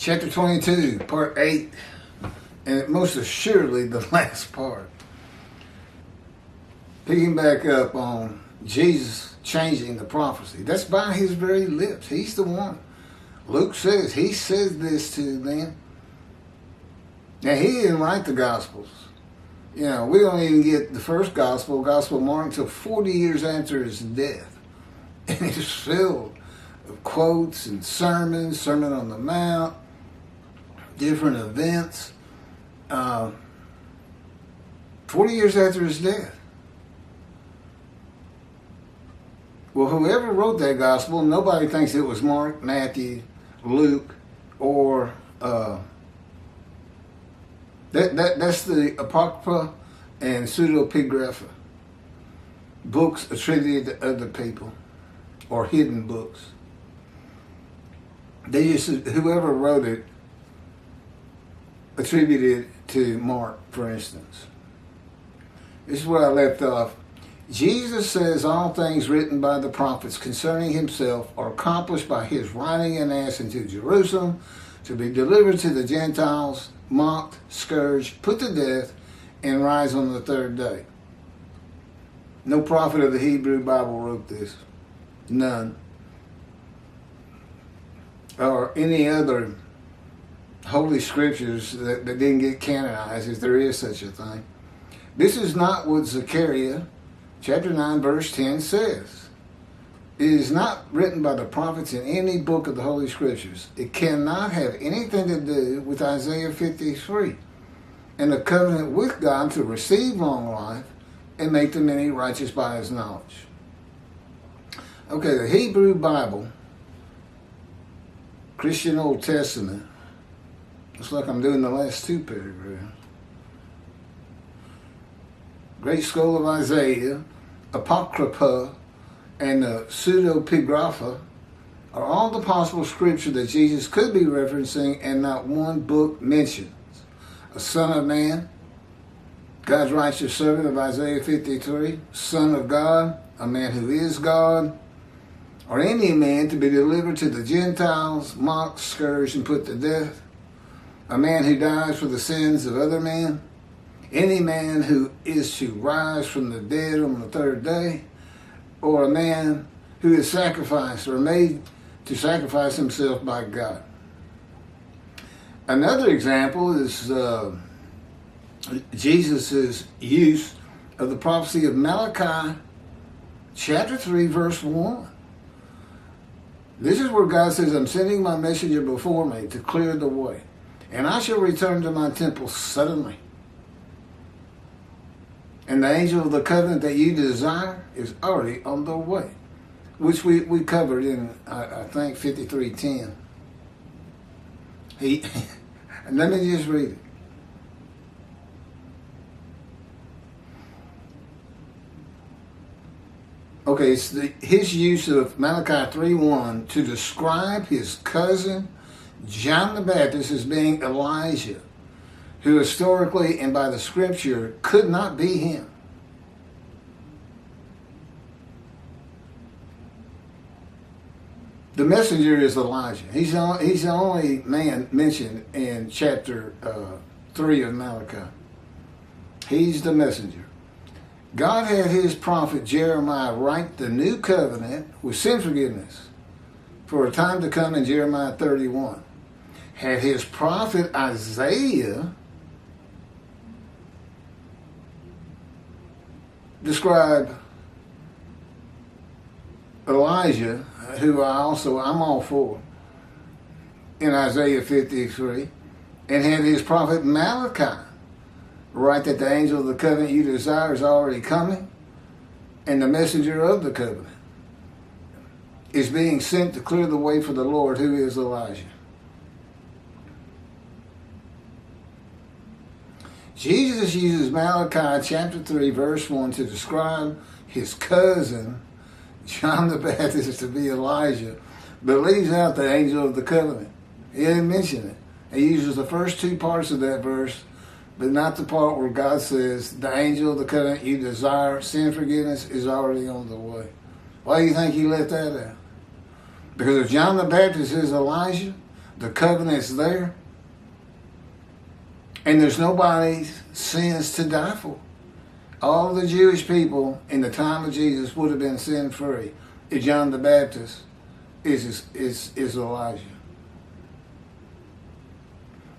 Chapter 22, part 8, and most assuredly the last part. Picking back up on Jesus changing the prophecy. That's by his very lips. He's the one. Luke says, he says this to them. Now, he didn't write the Gospels. You know, we don't even get the first Gospel of Mark, until 40 years after his death. And it's filled with quotes and sermons, Sermon on the Mount, different events. 40 years after his death. Well, whoever wrote that gospel, nobody thinks it was Mark, Matthew, Luke, or that's the Apocrypha and Pseudepigrapha, books attributed to other people or hidden books. They just, whoever wrote it, attributed to Mark, for instance. This is where I left off. Jesus says all things written by the prophets concerning himself are accomplished by his riding an ass into Jerusalem to be delivered to the Gentiles, mocked, scourged, put to death, and rise on the third day. No prophet of the Hebrew Bible wrote this. None. Or any other Holy Scriptures that didn't get canonized, if there is such a thing. This is not what Zechariah chapter 9 verse 10 says. It is not written by the prophets in any book of the Holy Scriptures. It cannot have anything to do with Isaiah 53 and the covenant with God to receive long life and make the many righteous by his knowledge. Okay, the Hebrew Bible, Christian Old Testament, looks like I'm doing the last two paragraphs. Great Scroll of Isaiah, Apocrypha, and the Pseudepigrapha are all the possible scripture that Jesus could be referencing, and not one book mentions a son of man, God's righteous servant of Isaiah 53, son of God, a man who is God, or any man to be delivered to the Gentiles, mocked, scourged, and put to death, a man who dies for the sins of other men, any man who is to rise from the dead on the third day, or a man who is sacrificed or made to sacrifice himself by God. Another example is Jesus' use of the prophecy of Malachi chapter 3 verse 1. This is where God says, I'm sending my messenger before me to clear the way, and I shall return to my temple suddenly. And the angel of the covenant that you desire is already on the way, which we covered in, I think, 53:10. Let me just read it. Okay, it's his use of Malachi 3:1 to describe his cousin John the Baptist as being Elijah, who historically and by the scripture could not be him. The messenger is Elijah. He's the only man mentioned in chapter 3 of Malachi. He's the messenger. God had his prophet Jeremiah write the new covenant with sin forgiveness for a time to come in Jeremiah 31. Had his prophet Isaiah describe Elijah, who I'm all for, in Isaiah 53, and had his prophet Malachi write that the angel of the covenant you desire is already coming, and the messenger of the covenant is being sent to clear the way for the Lord, who is Elijah. Jesus uses Malachi chapter 3 verse 1 to describe his cousin John the Baptist to be Elijah, but leaves out the angel of the covenant. He didn't mention it. He uses the first two parts of that verse, but not the part where God says the angel of the covenant you desire, sin forgiveness, is already on the way. Why do you think he left that out? Because if John the Baptist is Elijah, The covenant's there. And there's nobody's sins to die for. All the Jewish people in the time of Jesus would have been sin-free if John the Baptist is Elijah.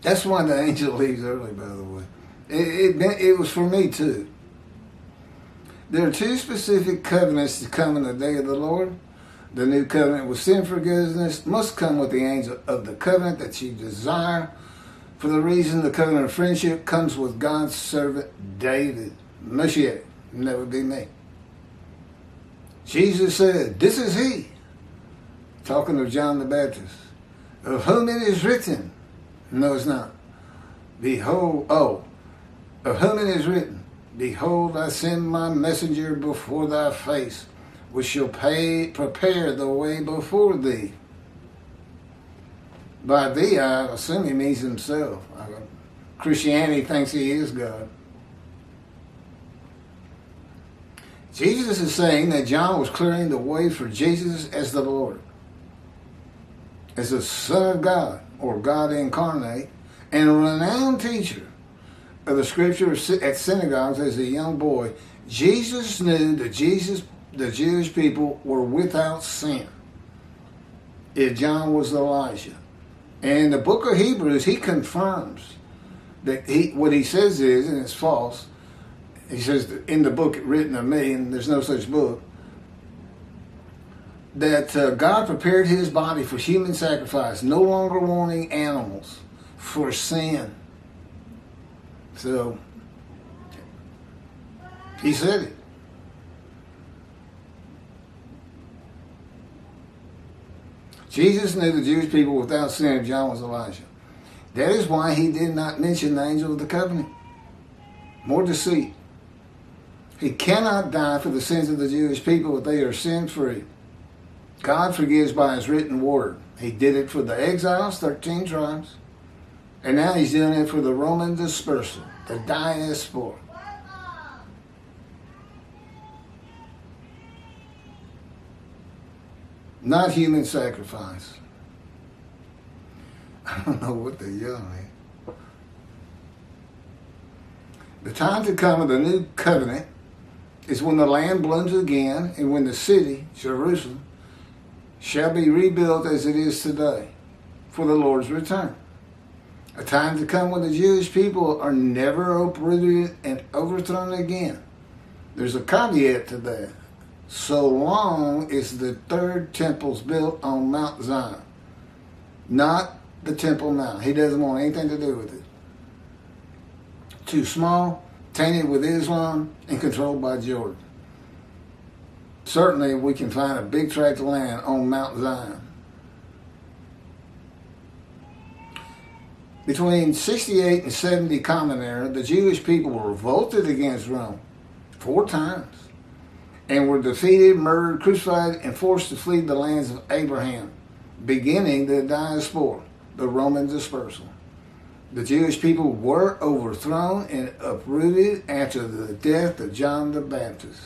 That's why the angel leaves early, by the way. It was for me too. There are two specific covenants to come in the day of the Lord. The new covenant with sin forgiveness must come with the angel of the covenant that you desire. For the reason the covenant of friendship comes with God's servant David. Moshiach, and that would be me. Jesus said, "This is he," talking of John the Baptist, "of whom it is written." No, it's not. Behold, of whom it is written, "Behold, I send my messenger before thy face, which shall prepare the way before thee." By thee, I assume he means himself. Christianity thinks he is God. Jesus is saying that John was clearing the way for Jesus as the Lord, as the Son of God, or God incarnate, and a renowned teacher of the scripture at synagogues as a young boy. Jesus knew that the Jewish people were without sin if John was Elijah. And in the book of Hebrews, he confirms that what he says is, and it's false, he says in the book written of me, and there's no such book, that God prepared his body for human sacrifice, no longer wanting animals for sin. So, he said it. Jesus knew the Jewish people without sin if John was Elijah. That is why he did not mention the angel of the covenant. More deceit. He cannot die for the sins of the Jewish people if they are sin-free. God forgives by his written word. He did it for the exiles, 13 tribes. And now he's doing it for the Roman dispersal, the diaspora. Not human sacrifice. I don't know what they're yelling at. The time to come of the new covenant is when the land blooms again and when the city, Jerusalem, shall be rebuilt as it is today for the Lord's return. A time to come when the Jewish people are never uprooted and overthrown again. There's a caveat to that. So long as the third temple's built on Mount Zion, not the Temple Mount. He doesn't want anything to do with it. Too small, tainted with Islam, and controlled by Jordan. Certainly we can find a big tract of land on Mount Zion. Between 68 and 70 Common Era, the Jewish people were revolted against Rome 4 times and were defeated, murdered, crucified, and forced to flee the lands of Abraham, beginning the diaspora, the Roman dispersal. The Jewish people were overthrown and uprooted after the death of John the Baptist.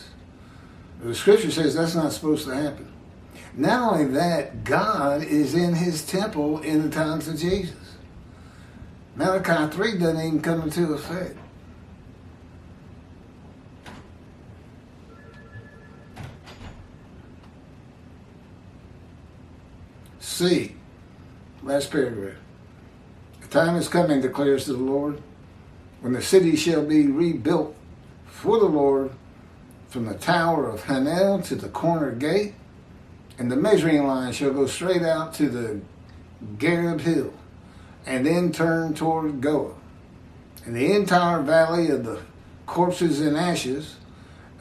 The scripture says that's not supposed to happen. Not only that, God is in his temple in the times of Jesus. Malachi 3 doesn't even come into effect. C, last paragraph. The time is coming, declares the Lord, when the city shall be rebuilt for the Lord from the tower of Hanel to the corner gate, and the measuring line shall go straight out to the Gareb hill, and then turn toward Goa, and the entire valley of the corpses and ashes,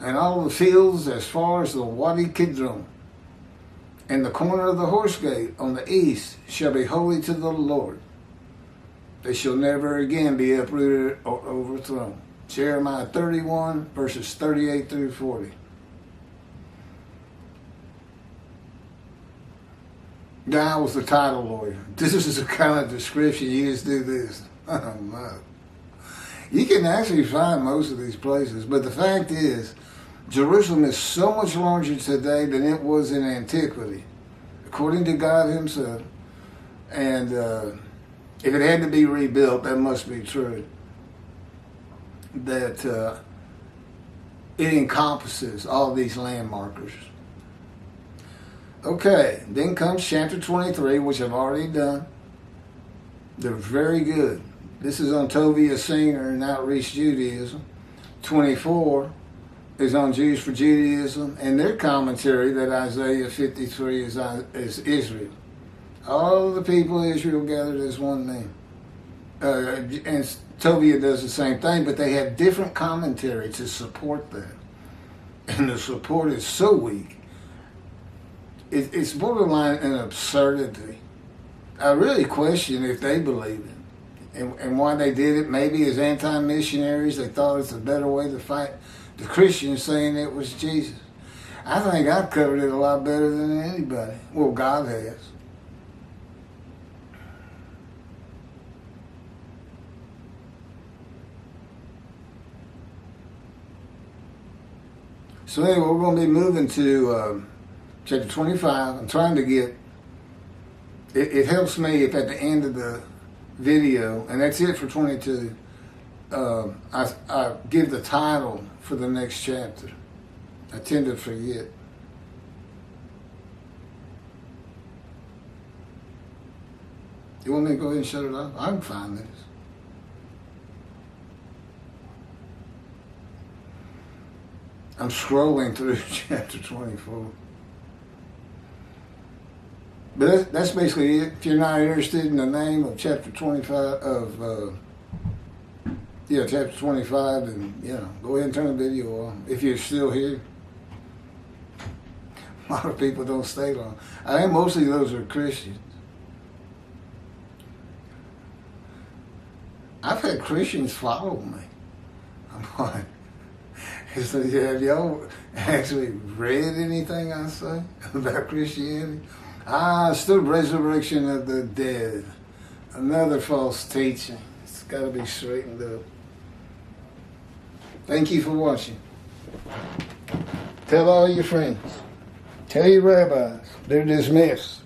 and all the fields as far as the Wadi Kidron, and the corner of the horse gate on the east shall be holy to the Lord. They shall never again be uprooted or overthrown. Jeremiah 31, verses 38 through 40. I was the title lawyer. This is the kind of description. You just do this. Oh, my. You can actually find most of these places, but the fact is, Jerusalem is so much larger today than it was in antiquity. According to God himself, And if it had to be rebuilt, that must be true. That it encompasses all these landmarkers. Okay, then comes chapter 23, which I've already done. They're very good. This is on Tovia Singer and Outreach Judaism. 24 is on Jews for Judaism, and their commentary that Isaiah 53 is Israel. All the people of Israel gathered as one man. And Tovia does the same thing, but they have different commentary to support that. And the support is so weak. It's borderline an absurdity. I really question if they believe it and why they did it. Maybe as anti-missionaries, they thought it's a better way to fight the Christians, saying it was Jesus. I think I've covered it a lot better than anybody. Well, God has. So anyway, we're going to be moving to chapter 25. I'm trying to get, it helps me if at the end of the video, and that's it for 22, I give the title for the next chapter. I tend to forget. You want me to go ahead and shut it off? I can find this. I'm scrolling through chapter 24. But that's basically it. If you're not interested in the name of chapter 25 chapter 25, then go ahead and turn the video on. If you're still here, a lot of people don't stay long. I think mostly those are Christians. I've had Christians follow me. I'm like, so have y'all actually read anything I say about Christianity? It's the resurrection of the dead. Another false teaching. It's got to be straightened up. Thank you for watching. Tell all your friends. Tell your rabbis. They're dismissed.